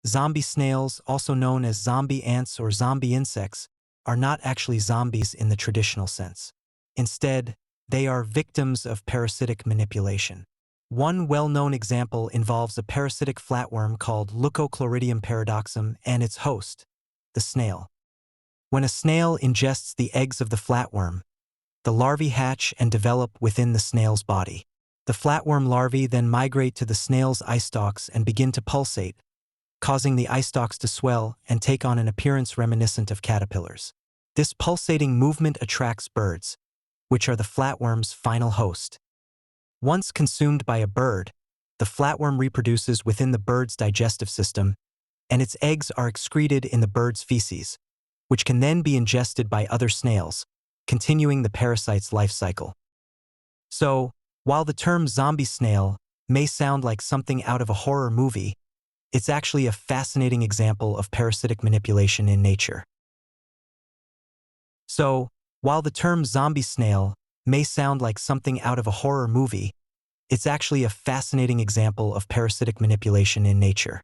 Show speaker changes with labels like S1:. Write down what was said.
S1: Zombie snails, also known as zombie ants or zombie insects, are not actually zombies in the traditional sense. Instead, they are victims of parasitic manipulation. One well-known example involves a parasitic flatworm called leucochloridium paradoxum and its host, the snail. When a snail ingests the eggs of the flatworm, the larvae hatch and develop within the snail's body. The flatworm larvae then migrate to the snail's eye stalks and begin to pulsate, causing the eye stalks to swell and take on an appearance reminiscent of caterpillars. This pulsating movement attracts birds, which are the flatworm's final host. Once consumed by a bird, the flatworm reproduces within the bird's digestive system, and its eggs are excreted in the bird's feces, which can then be ingested by other snails, continuing the parasite's life cycle. So, while the term zombie snail may sound like something out of a horror movie, it's actually a fascinating example of parasitic manipulation in nature. So, while the term zombie snail may sound like something out of a horror movie, it's actually a fascinating example of parasitic manipulation in nature.